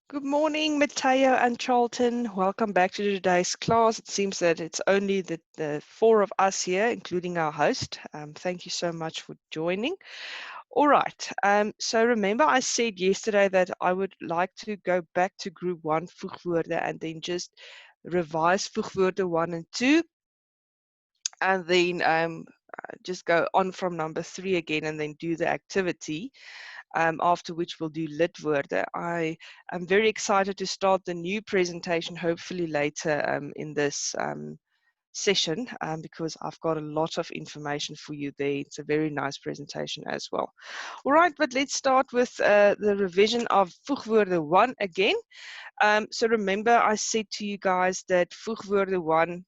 Good morning, Matteo and Charlton. Welcome back to today's class. It seems that it's only the four of us here, including our host. Thank you so much for joining. All right. So remember I said yesterday that I would like to go back to group 1 voegwoorde and then just revise voegwoorde 1 and 2 and then just go on from number 3 again and then do the activity. After which we'll do lidwoorde. I am very excited to start the new presentation, hopefully later in this session, because I've got a lot of information for you there. It's a very nice presentation as well. All right, but let's start with the revision of voegwoorde 1 again. So remember I said to you guys that voegwoorde 1,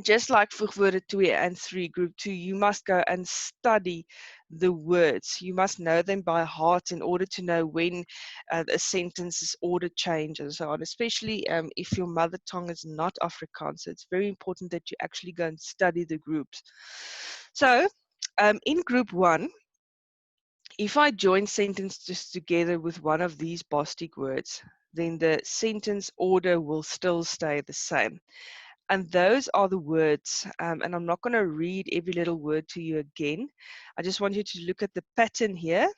just like voegwoorde 2 and 3, group 2, you must go and study the words. You must know them by heart in order to know when a sentence's order change and so on, especially if your mother tongue is not Afrikaans. So it's very important that you actually go and study the groups. So in group 1, if I join sentences together with one of these Bostic words, then the sentence order will still stay the same. And those are the words, and I'm not going to read every little word to you again. I just want you to look at the pattern here.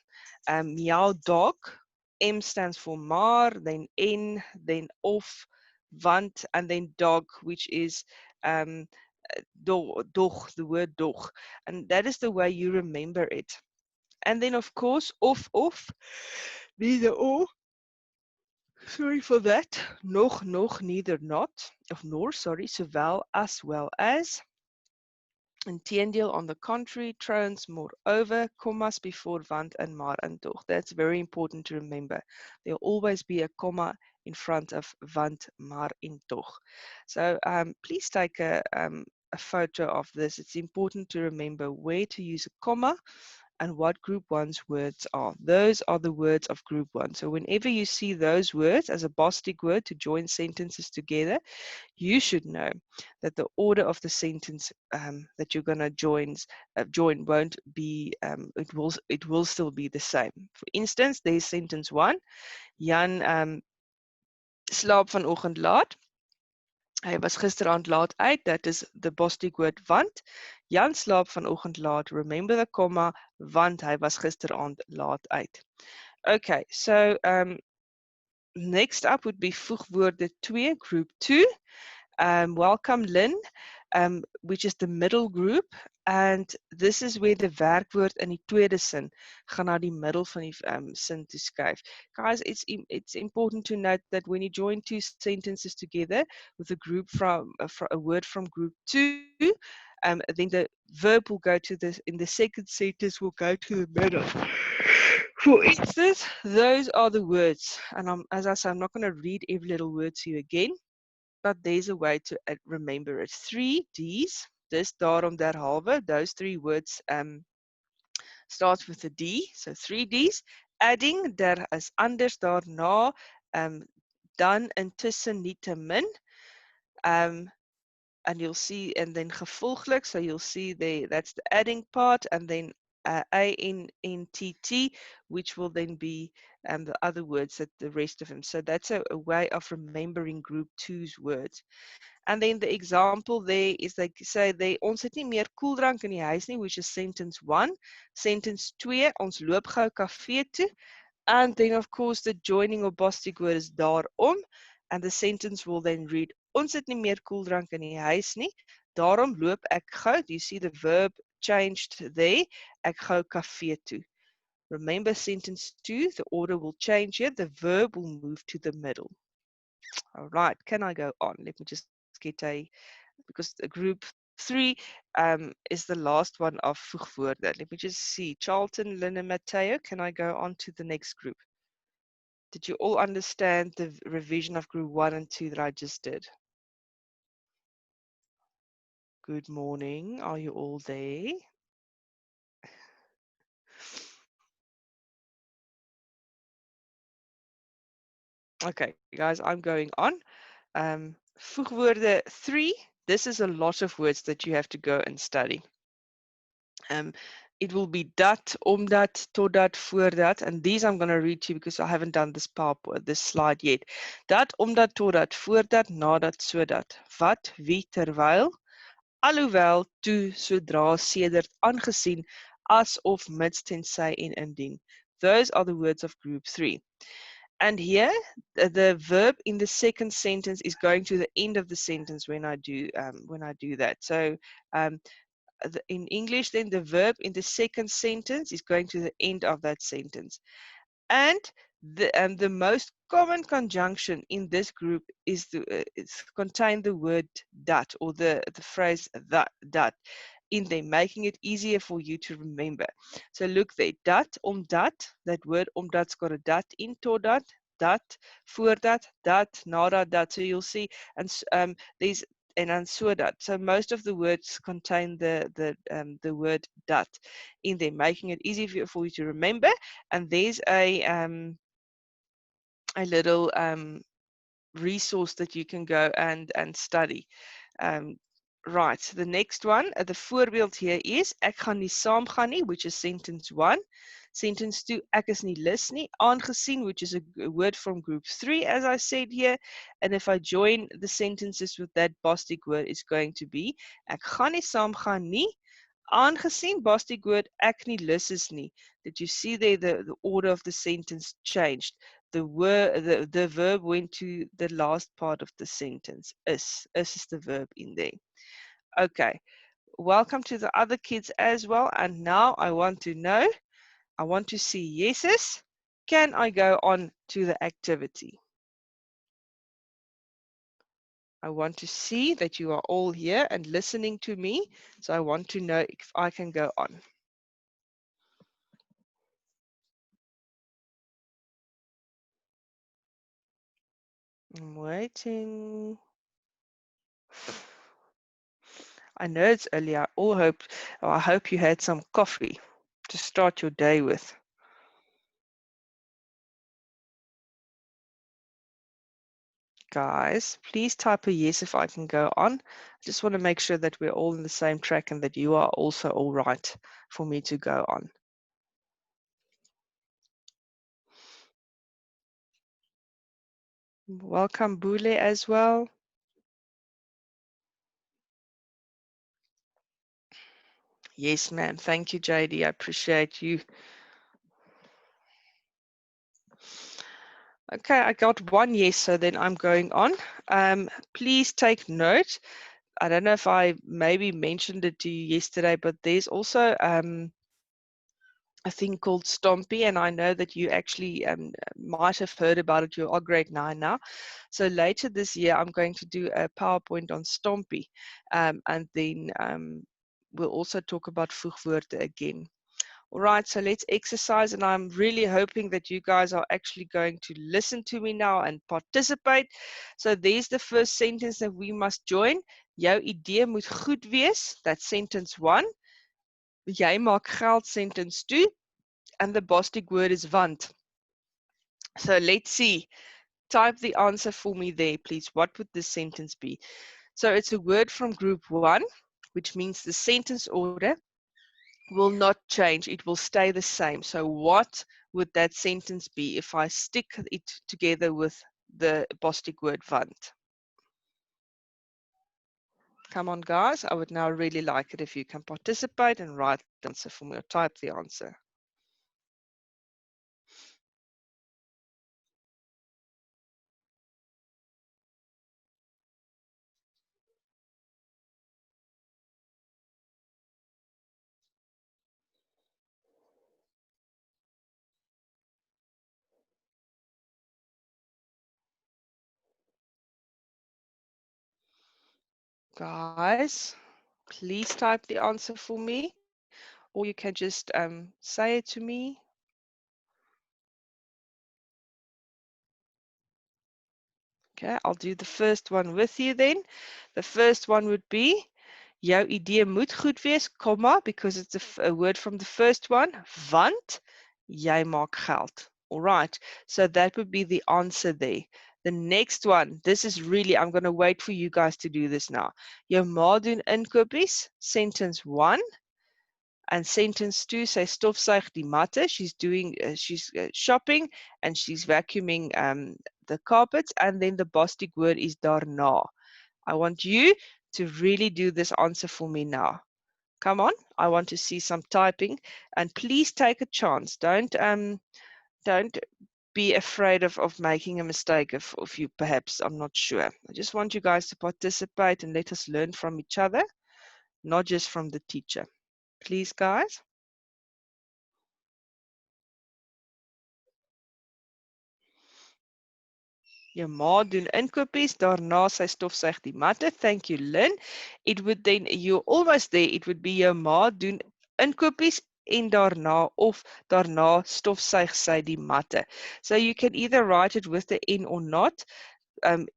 Meow dog, M stands for maar, then N, then of, want, and then dog, which is dog, the word dog. And that is the way you remember it. And then, of course, of, neither or. Sorry for that. Nog, neither, not. Of nor, sorry, sowel as well as. Inteendeel, on the contrary, trouwens, moreover, commas before want and maar and toch. That's very important to remember. There'll always be a comma in front of want, maar en toch. So please take a photo of this. It's important to remember where to use a comma and what group 1's words are. Those are the words of group 1. So whenever you see those words as a Bostic word to join sentences together, you should know that the order of the sentence that you're going to join won't be, it will still be the same. For instance, there's sentence 1. Jan slaap vanoggend laat. Hy was gisteraand laat uit. That is the Bostic word want. Jan slaap vanoggend laat. Remember the comma, want hy was gisteraand laat uit. Okay, so next up would be voegwoorde 2, group 2. Welcome, Lynn, which is the middle group. And this is where the werkwoord in die tweede sin gaan na die middel van die sin toe skuif. Guys, it's important to note that when you join two sentences together with a group from a word from group 2, then the verb will go to the, in the second sentence will go to the middle. For instance, those are the words. And as I said, I'm not going to read every little word to you again, but there's a way to remember it. 3 D's, dis, daarom, derhalwe, those 3 words starts with a D, so 3 D's. Adding, der is anders, daarna, dan, intussen, nietemin. And you'll see, and then gevolglik, so you'll see there, that's the adding part, and then A-N-N-T-T, which will then be the other words, that the rest of them. So that's a way of remembering group 2's words. And then the example there is like say they ons het nie meer koeldrank in die huis nie, which is sentence 1. Sentence 2, ons loop gou kafee toe. And then of course the joining of Bostic word is daarom, and the sentence will then read ons het nie meer koeldrank in die huis nie. Daarom loop ek gou. Do you see the verb changed there? Ek gou kafee toe. Remember sentence 2, the order will change here. The verb will move to the middle. All right, can I go on? Let me just get a, because the group 3 is the last one of voegwoorde. Let me just see. Charlton, Lynn, and Matteo, can I go on to the next group? Did you all understand the revision of group 1 and 2 that I just did? Good morning. Are you all there? Okay, guys, I'm going on. Voegwoorde 3. This is a lot of words that you have to go and study. it will be dat, omdat, totdat, voordat. And these I'm going to read to you because I haven't done this PowerPoint, this slide yet. Dat, omdat, totdat, voordat, nadat, sodat. Wat, wie, terwyl, alhoewel, toe, sodra, sedert, aangesien, as of, mits, tensy en indien. Those are the words of group 3. And here, the verb in the second sentence is going to the end of the sentence when I do that. So in English, then the verb in the second sentence is going to the end of that sentence. And the most common conjunction in this group is contain the word dat, or the phrase that in there, making it easier for you to remember. So look there, dat, omdat, that word omdat's got a dat in, totdat, dat, voordat, dat, nadat, dat. So you'll see, and there's and sodat. So most of the words contain the word dat in there, making it easy for you to remember. And there's a little resource that you can go and study. Right, the next one, the voorbeeld here is, ek gaan nie saamgaan nie, which is sentence 1. Sentence 2, ek is nie lus nie, aangesien, which is a word from group 3, as I said here. And if I join the sentences with that Bostic word, it's going to be, ek gaan nie saamgaan nie, aangesien, Bostic word, ek nie lus is nie. Did you see there the order of the sentence changed? The verb went to the last part of the sentence. Is the verb in there. Okay, welcome to the other kids as well. And now I want to see yeses. Can I go on to the activity? I want to see that you are all here and listening to me. So I want to know if I can go on. I'm waiting. I know it's early. I hope you had some coffee to start your day with. Guys, please type a yes if I can go on. I just want to make sure that we're all in the same track and that you are also all right for me to go on. Welcome, Bule, as well. Yes, ma'am. Thank you, JD. I appreciate you. Okay, I got one yes, so then I'm going on. Please take note. I don't know if I maybe mentioned it to you yesterday, but there's also a thing called Stompy, and I know that you actually might have heard about it. You are grade 9 now. So later this year, I'm going to do a PowerPoint on Stompy, and then we'll also talk about voegwoorde again. All right, so let's exercise, and I'm really hoping that you guys are actually going to listen to me now and participate. So there's the first sentence that we must join. Jou idee moet goed wees. That's sentence 1. Jy maak geld, sentence 2. And the Bostic word is want. So let's see. Type the answer for me there, please. What would this sentence be? So it's a word from group 1, which means the sentence order will not change. It will stay the same. So what would that sentence be if I stick it together with the Bostic word want? Come on, guys. I would now really like it if you can participate and write the answer for me or type the answer. Guys, please type the answer for me, or you can just say it to me. Okay, I'll do the first one with you then. The first one would be, jou idee moet goed wees, comma, because it's a word from the first one, want jy maak geld. All right, so that would be the answer there. The next one, this is really, I'm going to wait for you guys to do this now. Jou ma doen inkopies, sentence 1. And sentence 2, sy stofsuig die matte. She's doing, she's shopping and she's vacuuming the carpets. And then the Bostic word is daarna. I want you to really do this answer for me now. Come on, I want to see some typing, and please take a chance. Don't be afraid of making a mistake if you perhaps, I'm not sure. I just want you guys to participate and let us learn from each other, not just from the teacher. Please, guys. Jou ma doen inkopies, daarna sy stofsuig die matte. Thank you, Lynn. It would then, you're almost there. It would be jou ma doen inkopies en daarna of daarna stofsuig sy die matte. So you can either write it with the N or not.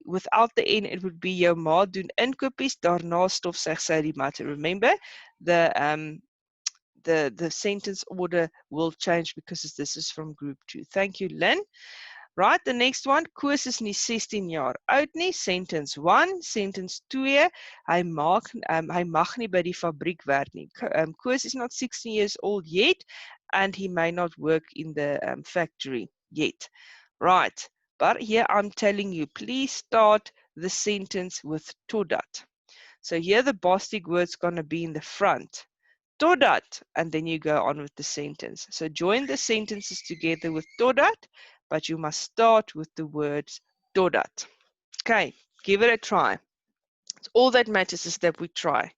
Without the N, it would be jou ma doen inkopies, daarna stofsuig sy die matte. Remember, the sentence order will change because this is from group 2. Thank you, Lynn. Right, the next one. Koos is nie 16 jaar oud nie. Sentence 1. Sentence 2. Hy mag nie by die fabriek werk nie. Koos is not 16 years old yet, and he may not work in the factory yet. Right, but here I'm telling you, please start the sentence with totdat. So here the Bostic word's going to be in the front. Totdat, and then you go on with the sentence. So join the sentences together with totdat, but you must start with the words totdat. Okay, give it a try. It's all that matters is that we try.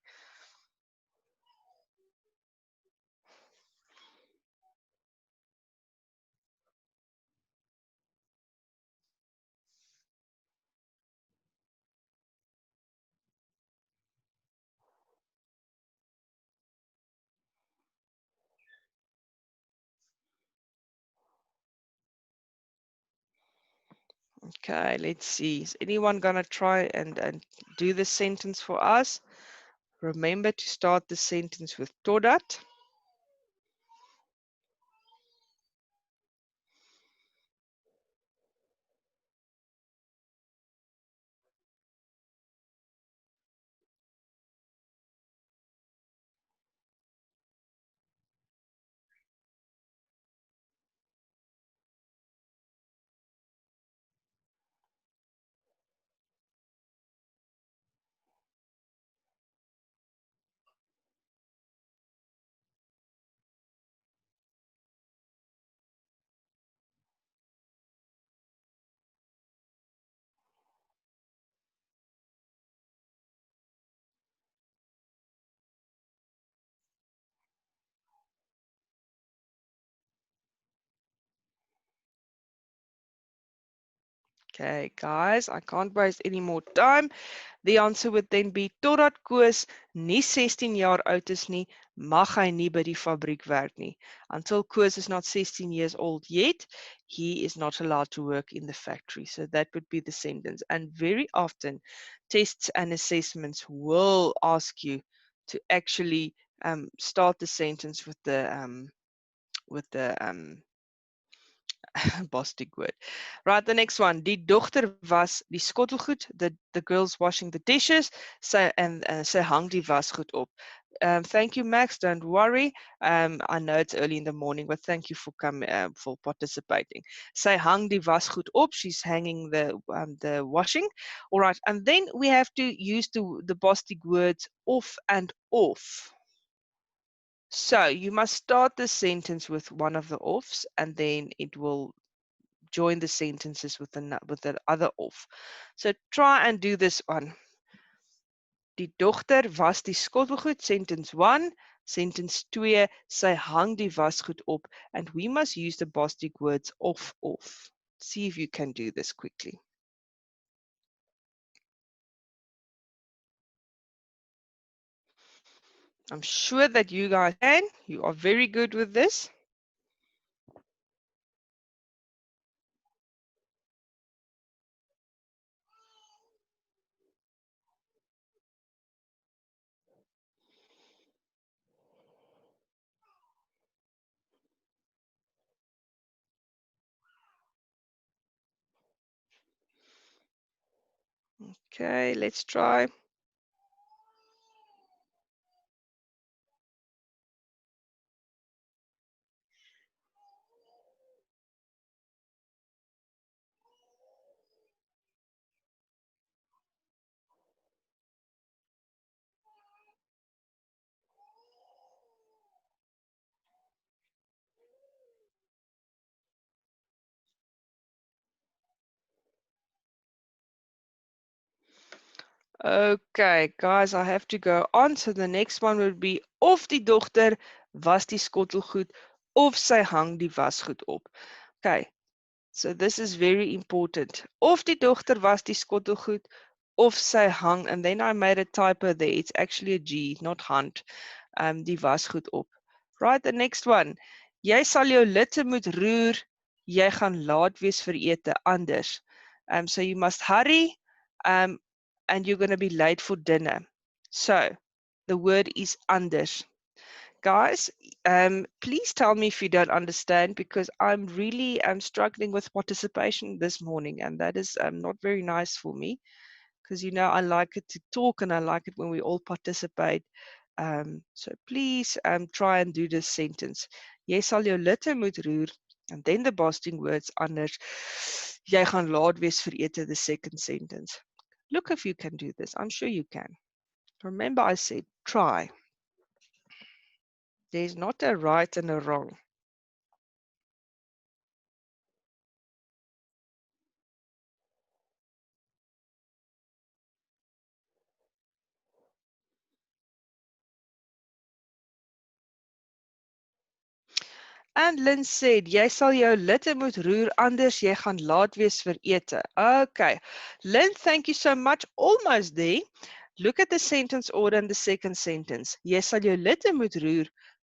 Okay, let's see. Is anyone going to try and do the sentence for us? Remember to start the sentence with totdat. Okay, guys, I can't waste any more time. The answer would then be totdat Koos nie 16 jaar oud is nie, mag hy nie by die fabriek werk nie. Until Koos is not 16 years old yet, he is not allowed to work in the factory. So that would be the sentence. And very often, tests and assessments will ask you to actually start the sentence with the Bostic word. Right, the next one. Die dogter was die skottelgoed. The girl's washing the dishes. Sy hang die wasgoed op. Thank you, Max. Don't worry. I know it's early in the morning, but thank you for coming, for participating. Sy hang die wasgoed op. She's hanging the washing. All right, and then we have to use the Bostic words off and off. So you must start the sentence with one of the offs, and then it will join the sentences with the other off. So try and do this one. Die dogter was die skottelgoed. Sentence 1. Sentence 2. Sy hang die wasgoed op. And we must use the Bostic words off, off. See if you can do this quickly. I'm sure that you guys can. You are very good with this. Okay, let's try. Okay, guys, I have to go on. So the next one would be of die dogter was die skottelgoed of sy hang die wasgoed op. Okay, so this is very important. Of die dogter was die skottelgoed of sy hang, and then I made a typo there. It's actually a G, not hunt. Die wasgoed op. Right, the next one. Jy sal jou litte moet roer, jy gaan laat wees vir ete anders. So you must hurry, and you're going to be late for dinner. So the word is anders. Guys, please tell me if you don't understand, because I'm really struggling with participation this morning, and that is not very nice for me, because you know I like it to talk and I like it when we all participate. So please try and do this sentence. Jy sal jou litte moet roer, and then the boasting words anders. Jy gaan laat wees vir ete, the second sentence. Look if you can do this. I'm sure you can. Remember I said try. There's not a right and a wrong. And Lynn said, jy sal jou litte moet roer, anders jy gaan laat wees vir ete. Okay. Lynn, thank you so much. Almost there. Look at the sentence order in the second sentence. Jy sal jou litte moet roer,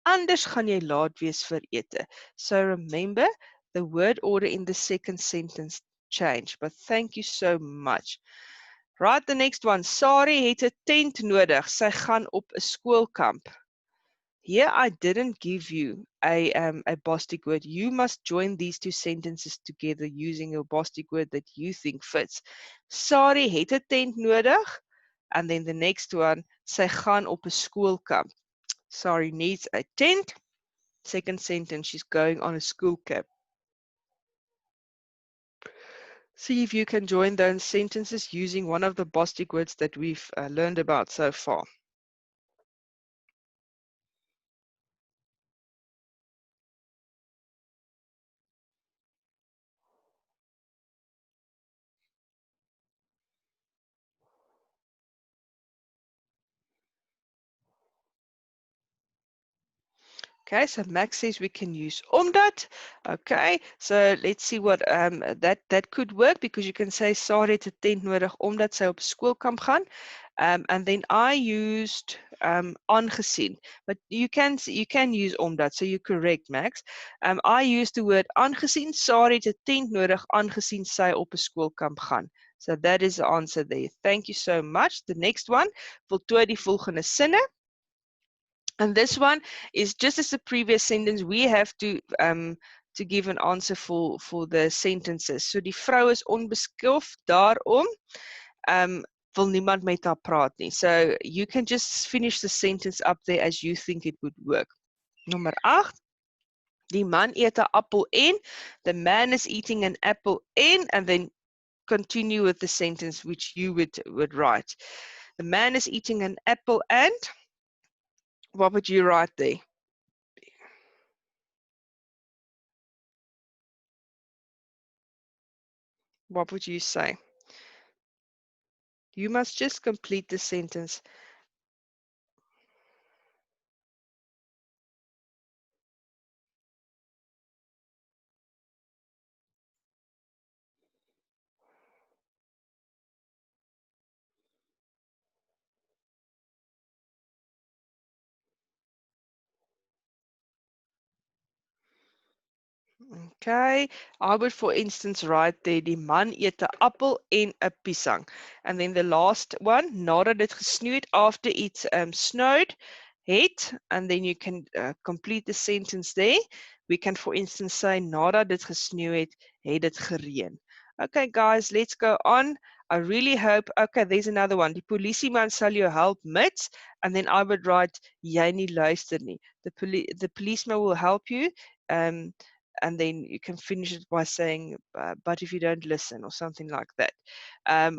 anders gaan jy laat wees vir ete. So remember, the word order in the second sentence changed. But thank you so much. Right, the next one. Sari het 'n tent nodig. Sy gaan op 'n skoolkamp. Here I didn't give you a Bostic word. You must join these two sentences together using a Bostic word that you think fits. Sari het 'n tent nodig. And then the next one, sy gaan op 'n skoolkamp. Sari needs a tent. Second sentence, she's going on a school camp. See if you can join those sentences using one of the Bostic words that we've learned about so far. Okay, so Max says we can use omdat. Okay, so let's see what that could work, because you can say Sarah het 'n tent nodig omdat sy op skoolkamp gaan. And then I used aangesien, but you can use omdat, so you're correct, Max. I used the word aangesien. Sarah het 'n tent nodig aangesien sy op 'n skoolkamp gaan. So that is the answer there. Thank you so much. The next one, voltooi die volgende sinne. And this one is just as the previous sentence. We have to give an answer for the sentences. So die vrou is onbeskof, daarom wil niemand met haar praat nie. So you can just finish the sentence up there as you think it would work. Nummer 8. Die man eet 'n appel en. The man is eating an apple and then continue with the sentence which you would write. The man is eating an apple and. What would you write there? What would you say? You must just complete the sentence. Okay, I would, for instance, write there, die man eet 'n appel en 'n piesang. And then the last one, nadat dit gesnoei het, after it snowed, het, and then you can complete the sentence there. We can, for instance, say, nadat dit gesnoei het dit gereën. Okay, guys, let's go on. I really hope, okay, there's another one. Die polisieman sal jou help met, and then I would write, jy nie luister nie. The policeman will help you, and then you can finish it by saying, but if you don't listen, or something like that.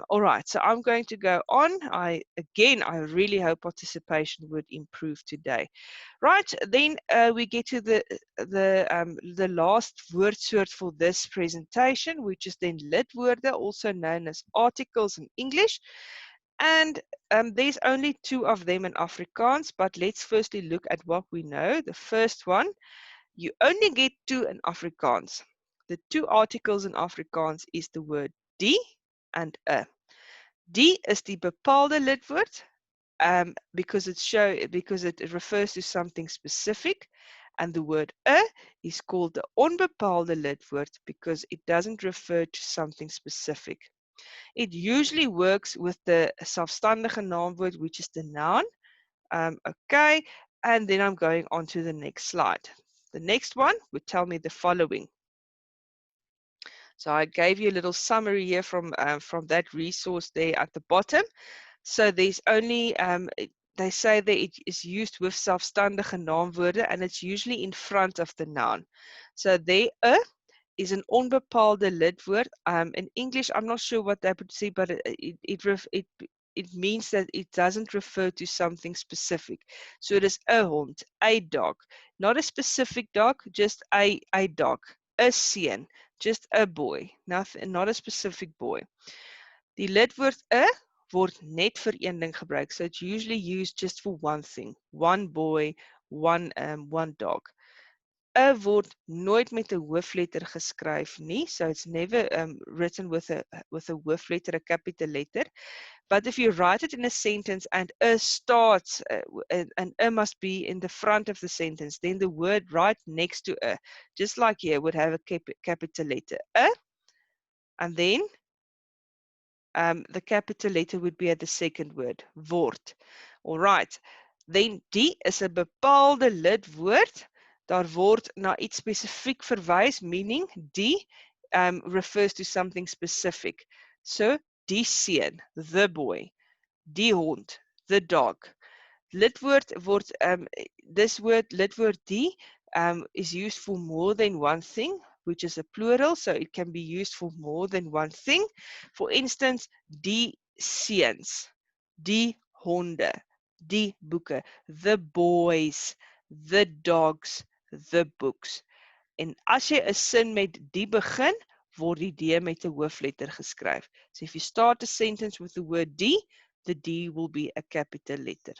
All right, so I'm going to go on. I really hope participation would improve today. Right, then we get to the last woordsoort for this presentation, which is then lidwoorde, also known as articles in English. And there's only 2 of them in Afrikaans, but let's firstly look at what we know. The first one, you only get 2 in Afrikaans. The 2 articles in Afrikaans is the word die and Die is die bepaalde lidwoord, because it refers to something specific, and the word is called the onbepaalde lidwoord because it doesn't refer to something specific. It usually works with the selfstandige naamwoord, which is the noun. Okay, and then I'm going on to the next slide. The next one would tell me the following. So I gave you a little summary here from that resource there at the bottom. So there's only, they say that it is used with selfstandige naamwoorde and it's usually in front of the noun. So there is an onbepaalde lidwoord. In English, I'm not sure what that would say, but it means that it doesn't refer to something specific. So it is a hond, a dog, not a specific dog, just a dog, a seun, just a boy, nothing, not a specific boy. Die lidwoord word net vir een ding gebruik. So it's usually used just for one thing, one boy, one dog. Word nooit met 'n hoofletter geskryf nie, so it's never written with a hoofletter, a capital letter. But if you write it in a sentence and starts and must be in the front of the sentence, then the word right next to just like here, would have a capital letter and then the capital letter would be at the second word, word. All right. Then die is 'n bepaalde lidwoord. Daar word na iets spesifiek verwys, meaning die refers to something specific. So, die seun, the boy, die hond, the dog. Lidwoord word, this word, lidwoord die, is used for more than one thing, which is a plural, so it can be used for more than one thing. For instance, die seuns, die honde, die boeke, the boys, the dogs, the books. En as jy 'n sin met die begin, word die D met 'n hoofletter geskryf. So if you start a sentence with the word die, the D will be a capital letter.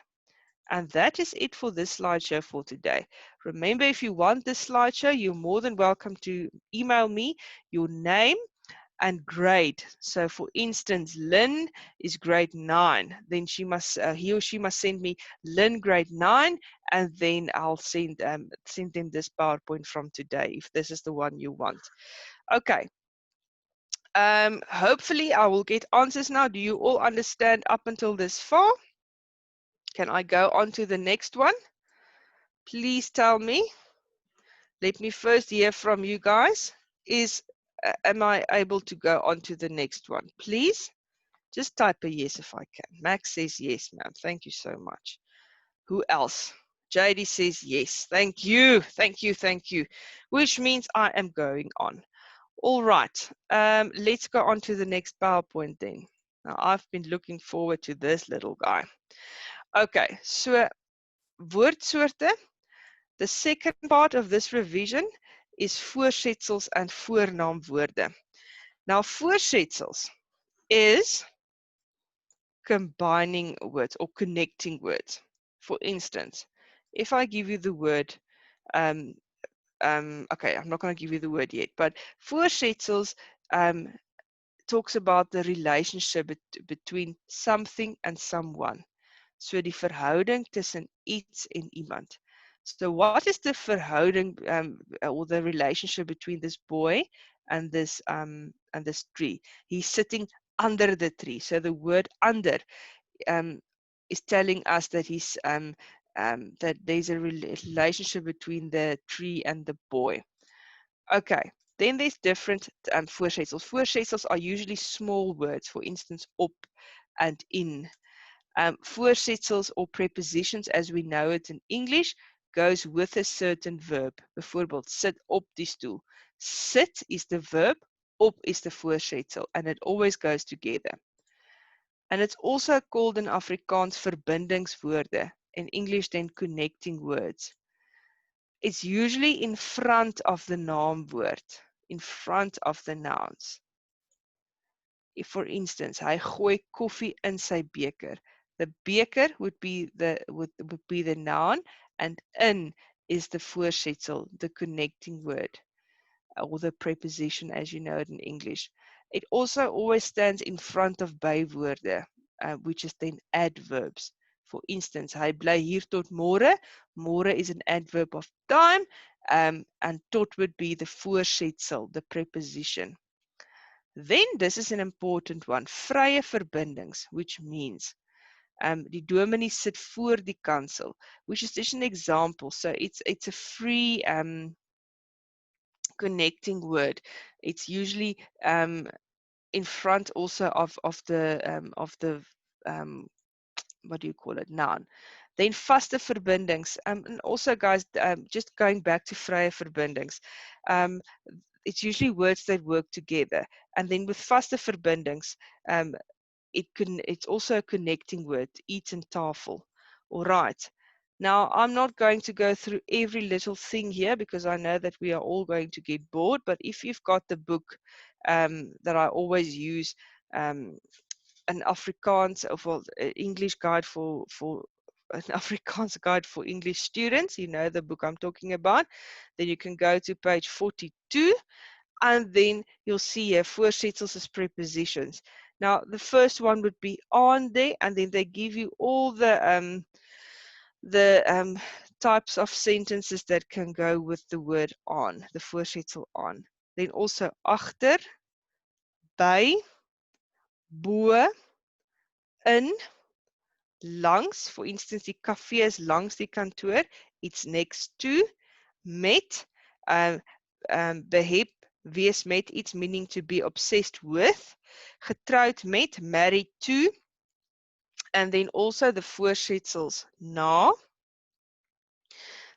And that is it for this slideshow for today. Remember, if you want this slideshow, you're more than welcome to email me your name and grade. So for instance, Lynn is grade 9. Then he or she must send me Lynn grade 9, and then I'll send them this PowerPoint from today if this is the one you want. Okay. Hopefully I will get answers now. Do you all understand up until this far? Can I go on to the next one? Please tell me. Let me first hear from you guys. Am I able to go on to the next one? Please, just type a yes if I can. Max says yes, ma'am. Thank you so much. Who else? JD says yes. Thank you. Thank you. Thank you. Which means I am going on. All right. Let's go on to the next PowerPoint then. Now, I've been looking forward to this little guy. Okay, so woordsoorte. The second part of this revision is voorsetsels and voornaamwoorde. Now, voorsetsels is combining words or connecting words. For instance, if I give you the word, okay, I'm not going to give you the word yet, but voorsetsels talks about the relationship between something and someone. So die verhouding tussen iets en iemand. So what is the verhouding or the relationship between this boy and this tree? He's sitting under the tree. So the word under is telling us that he's that there's a relationship between the tree and the boy. Okay, then there's different voorsetsels. Voorsetsels are usually small words, for instance, op and in. Voorsetsels or prepositions, as we know it in English, goes with a certain verb. Bijvoorbeeld, sit op die stoel. Sit is the verb, op is the voorsetsel, and it always goes together. And it's also called in Afrikaans verbindingswoorde, in English then connecting words. It's usually in front of the naamwoord, in front of the nouns. For instance, hy gooi koffie in sy beker. The beker would be the noun, and in is the voorsetsel, the connecting word, or the preposition as you know it in English. It also always stands in front of bywoorde, which is then adverbs. For instance, hy bly hier tot môre. Môre is an adverb of time, and tot would be the voorsetsel, the preposition. Then this is an important one, vrye verbindings, which means die dominee sit voor die kansel, which is just an example. So it's a free connecting word. It's usually in front also of the what do you call it, noun. Then vaste verbindings, and also guys, just going back to vrye verbindings, it's usually words that work together. And then with vaste verbindings, it's also a connecting word, eat and tafel. All right. Now, I'm not going to go through every little thing here because I know that we are all going to get bored, but if you've got the book that I always use, an Afrikaans of English guide for an Afrikaans guide for English students, you know the book I'm talking about, then you can go to page 42, and then you'll see here voorsetsels as prepositions. Now the first one would be on there, and then they give you all the types of sentences that can go with the word on, the voorsetsel on. Then also agter, by, bo, in, langs, for instance, die café is langs die kantoor, it's next to, met, behep, wees met iets, meaning to be obsessed with, getroud met, married to, and then also the voorsetsels na.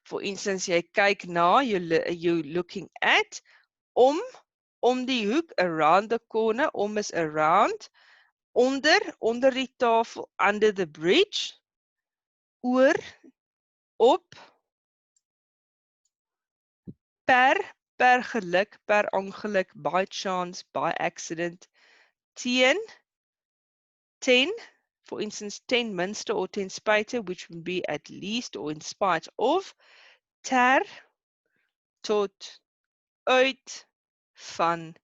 For instance, jy kyk na, you're looking at, om die hoek, around the corner, om is around, onder die tafel, under the bridge, oor, op, per geluk, per ongeluk, by chance, by accident, teen, ten, for instance, ten minste or ten spite, which would be at least or in spite of, ter, tot, uit, van,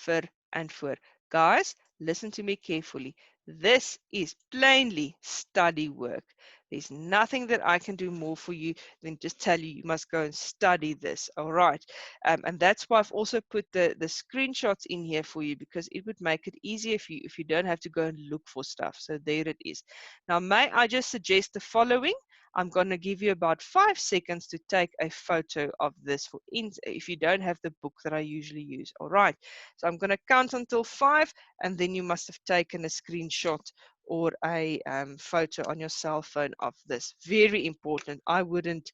vir, and voor. Guys, listen to me carefully. This is plainly study work. There's nothing that I can do more for you than just tell you must go and study this. All right. And that's why I've also put the screenshots in here for you, because it would make it easier if you don't have to go and look for stuff. So there it is. Now, may I just suggest the following? I'm going to give you about 5 seconds to take a photo of this if you don't have the book that I usually use. All right. So I'm going to count until 5, and then you must have taken a screenshot or a photo on your cell phone of this. Very important. I wouldn't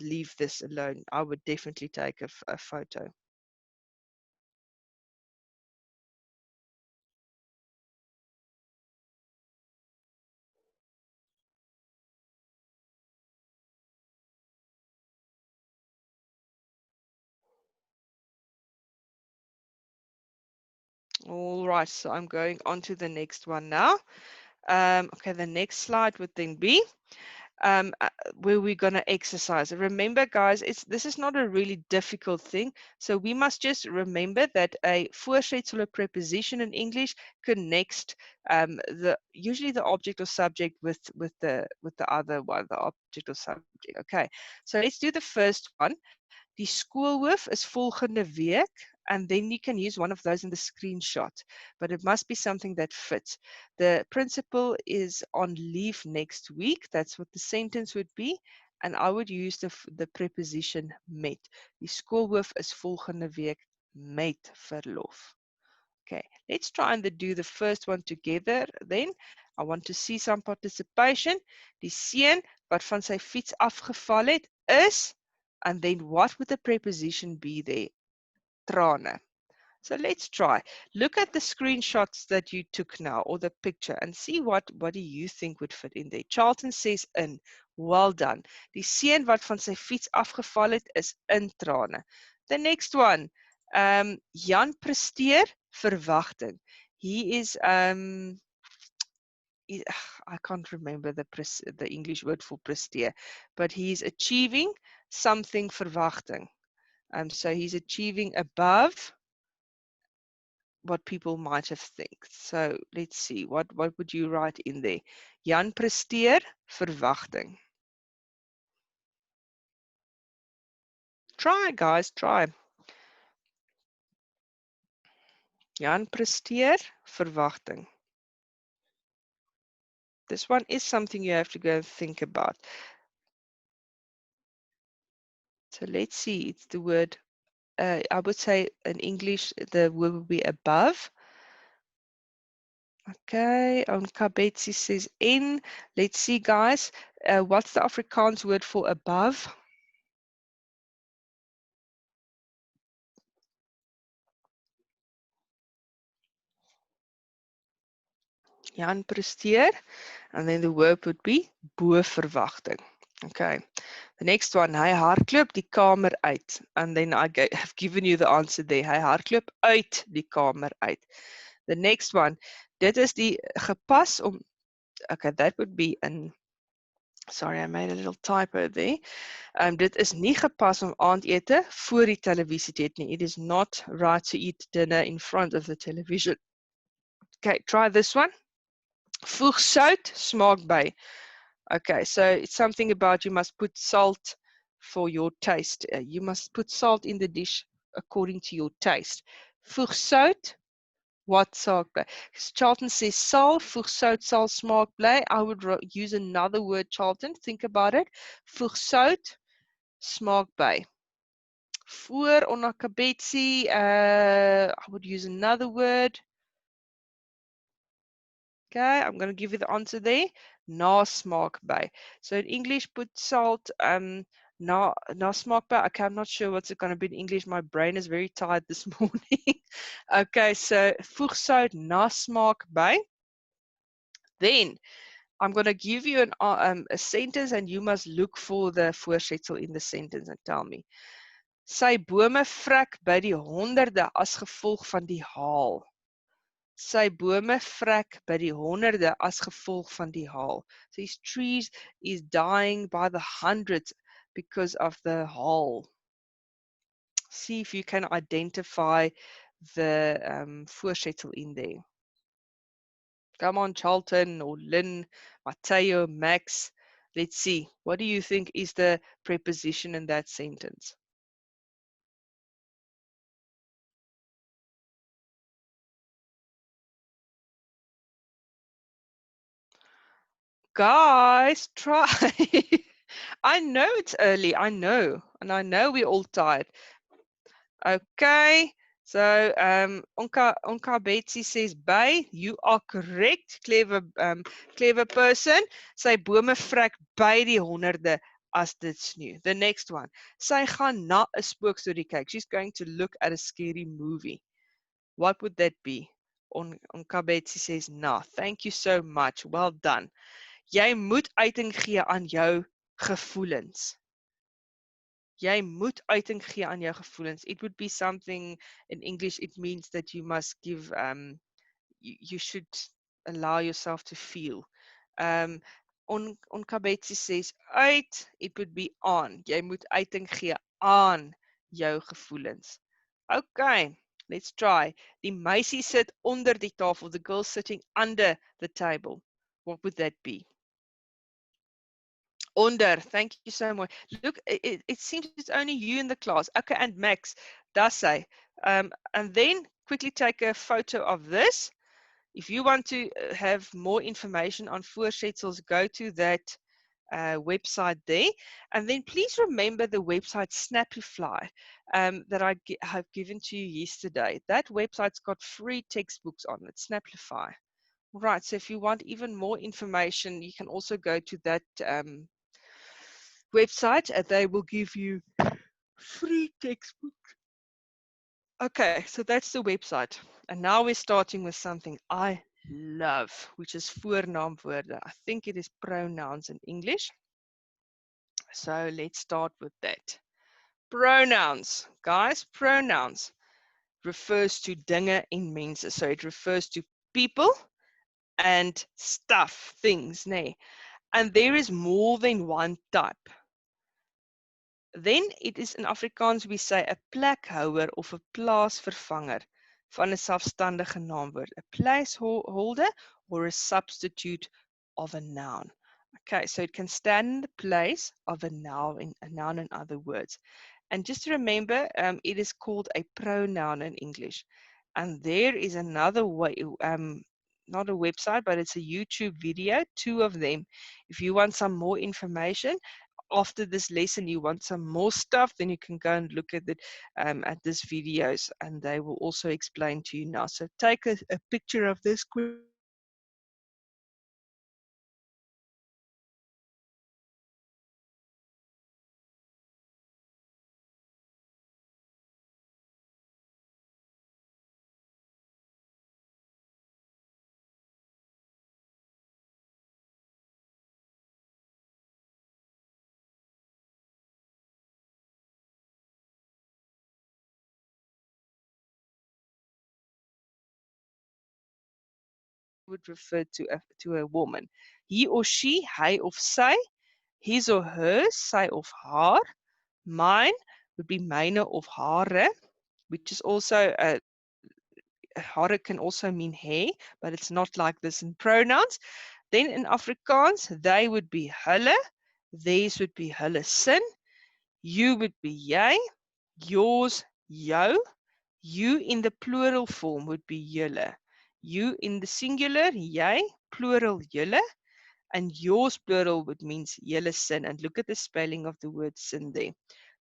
leave this alone. I would definitely take a photo. All right, so I'm going on to the next one now. Okay, the next slide would then be where we're going to exercise. Remember, guys, this is not a really difficult thing. So we must just remember that a voorsetsel or preposition in English connects usually the object or subject with the other one, the object or subject. Okay, so let's do the first one. Die skoolhoof is volgende week, and then you can use one of those in the screenshot, but it must be something that fits. The principal is on leave next week. That's what the sentence would be, and I would use the preposition met. Die skoolhoof is volgende week met verlof. Okay, let's try and do the first one together then. I want to see some participation. Die seun wat van sy fiets afgeval het is, and then what would the preposition be there? Trane. So let's try. Look at the screenshots that you took now, or the picture, and see what do you think would fit in there. Charlton says in. Well done. Die seun wat van sy fiets afgeval het is in trane. The next one. Jan presteer verwachting. He is I can't remember the English word for presteer, but he's achieving something verwachting. So he's achieving above what people might have think. So let's see, what would you write in there? Jan presteer verwachting. Try, guys, try. Jan presteer verwachting. This one is something you have to go and think about. So let's see, it's the word, I would say in English, the word would be above. Okay, Kabetsi says in. Let's see, guys, what's the Afrikaans word for above? Jan presteer, and then the verb would be bo verwagting. Okay, the next one, hy hardloop die kamer uit. And then I have given you the answer there. Hy hardloop uit die kamer uit. The next one, dit is die gepas om, okay, that would be in, sorry, I made a little typo there. Dit is nie gepas om aandete voor die televisie te eet nie. It is not right to eat dinner in front of the television. Okay, try this one. Voeg sout, smaak by. Okay, so it's something about you must put salt for your taste. You must put salt in the dish according to your taste. Voeg sout, wat saak bly. Charlton says sal, voeg sout, sal smaak bly. I would use another word, Charlton. Think about it. Voeg sout, smaak by. Voor onakabetsi, I would use another word. Okay, I'm going to give you the answer there. Na smaak by. So in English, put salt, na smaak by. Okay, I'm not sure what's it going to be in English. My brain is very tired this morning. Okay, so voeg sout na smaak by. Then I'm going to give you a sentence and you must look for the voorsetsel in the sentence and tell me. Sy bome vrek by die honderde as gevolg van die haal. Sy bome vrek by die honderde as gevolg van die haal. So his trees is dying by the hundreds because of the haal. See if you can identify the voorsetsel in there. Come on, Charlton or Lynn, Mateo, Max. Let's see. What do you think is the preposition in that sentence? Guys, try. I know it's early, I know, and I know we're all tired. Okay, so Onka Betsy says by, you are correct, clever person. Sy bome vrek by die honderde as dit sneeu. The next one, sy gaan na 'n spookstorie kyk. She's going to look at a scary movie. What would that be? Onka Betsy says na. Thank you so much. Well done. Jy moet uiting gee aan jou gevoelens. Jy moet uiting gee aan jou gevoelens. It would be something in English, it means that you must give, you should allow yourself to feel. On Kabetsi says uit, it would be on. Jy moet uiting gee aan jou gevoelens. Okay, let's try. Die meisie sit onder die tafel. The girl sitting under the table. What would that be? Onder, thank you so much. Look, it seems it's only you in the class. Okay, and Max does say. And then quickly take a photo of this. If you want to have more information on voorsetsels, go to that website there. And then please remember the website Snappyfly that I have given to you yesterday. That website's got free textbooks on it, Snappyfly. Right, so if you want even more information, you can also go to that website and they will give you free textbooks. Okay, so that's the website. And now we're starting with something I love, which is voornaamwoorde. I think it is pronouns in English. So let's start with that. Pronouns, guys, pronouns. refers to dinge en mense. So it refers to people and stuff, things, nee. And there is more than one type. Then it is in Afrikaans we say 'n plekhouer of 'n plaasvervanger van 'n selfstandige naamwoord, 'n placeholder or a substitute of a noun. Okay, so it can stand in the place of a noun in other words. And just remember, it is called a pronoun in English. And there is another way, not a website, but it's a YouTube video, 2 of them. If you want some more information, after this lesson you want some more stuff, then you can go and look at it at these videos, and they will also explain to you now. So take a picture of this quickly. Would refer to a woman. He or she, hy of sy, his or hers, sy of haar. Mine would be myne of hare, which is also hare can also mean hair, but it's not like this in pronouns. Then in Afrikaans, they would be hulle, theirs would be hulle sin, you would be jy, yours, jou, you in the plural form would be julle, you in the singular, jy, plural julle, and yours plural would means julle sin. And look at the spelling of the word sin there.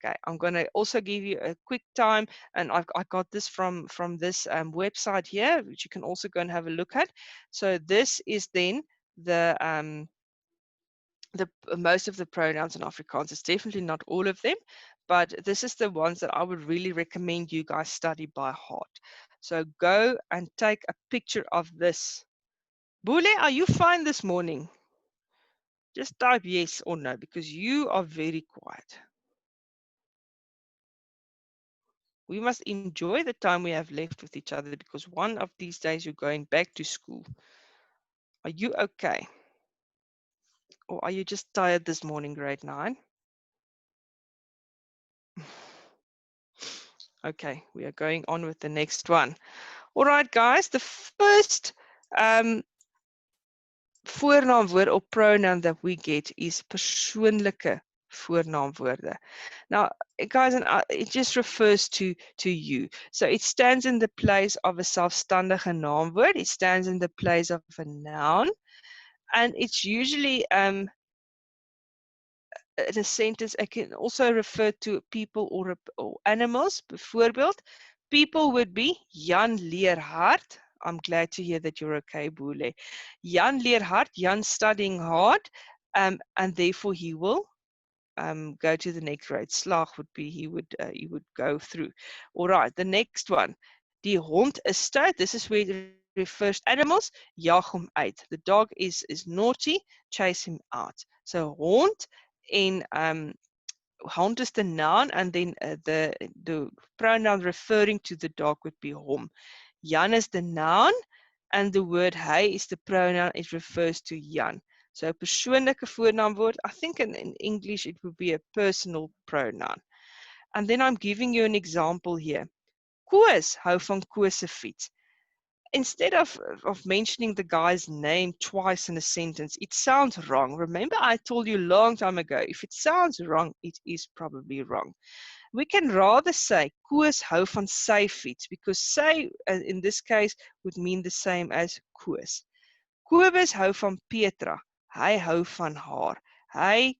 Okay, I'm going to also give you a quick time, and I got this from this website here, which you can also go and have a look at. So this is then the most of the pronouns in Afrikaans. It's definitely not all of them, but this is the ones that I would really recommend you guys study by heart. So go and take a picture of this. Bule, are you fine this morning? Just type yes or no, because you are very quiet. We must enjoy the time we have left with each other, because one of these days you're going back to school. Are you okay? Or are you just tired this morning, grade 9? Okay, we are going on with the next one. All right, guys, the first voornaamwoord or pronoun that we get is persoonlike voornaamwoorde. Now, guys, it just refers to you. So it stands in the place of a selfstandige naamwoord. It stands in the place of a noun. And it's usually in a sentence. It can also refer to people or animals. Bijvoorbeeld, people would be Jan leer hard. I'm glad to hear that you're okay, Bule. Jan leer hard, Jan studying hard, and therefore he will go to the next grade. Slag would be he would go through. All right, the next one. Die hond is stout. This is where it refers to animals. Jag hom uit. The dog is naughty. Chase him out. So hond in hond is the noun, and then the pronoun referring to the dog would be hom. Jan is the noun, and the word hy is the pronoun. It refers to Jan. So 'n persoonlike voornaamwoord, I think in English it would be a personal pronoun. And then I'm giving you an example here. Koos hou van Koos se fiets. Instead of mentioning the guy's name twice in a sentence, it sounds wrong. Remember, I told you a long time ago, if it sounds wrong, it is probably wrong. We can rather say Koos hou van sy fiets, because sy in this case would mean the same as Koos. Kobus hou van Petra. Hy hou van haar. Hy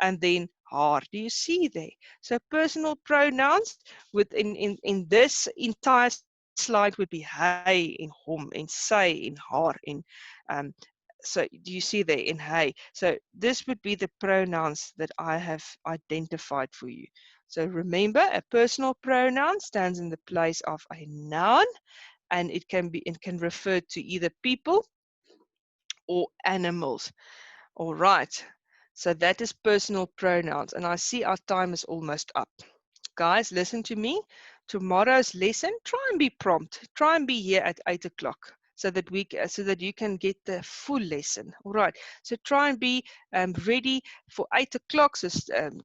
and then haar. Do you see there? So personal pronouns in this entire slide would be hy en hom en sy en haar en so do you see there in hy? So this would be the pronouns that I have identified for you. So remember, a personal pronoun stands in the place of a noun, and it can refer to either people or animals. All right, so that is personal pronouns, and I see our time is almost up. Guys, listen to me. tomorrow's lesson, try and be prompt. Try and be here at 8 o'clock so that so that you can get the full lesson. All right. So try and be ready for 8 o'clock. So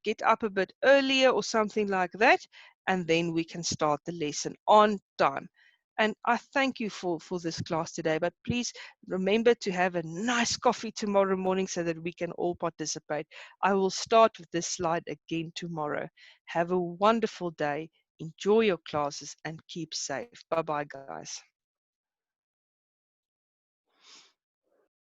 get up a bit earlier or something like that, and then we can start the lesson on time. And I thank you for this class today, but please remember to have a nice coffee tomorrow morning so that we can all participate. I will start with this slide again tomorrow. Have a wonderful day. Enjoy your classes and keep safe. Bye-bye, guys.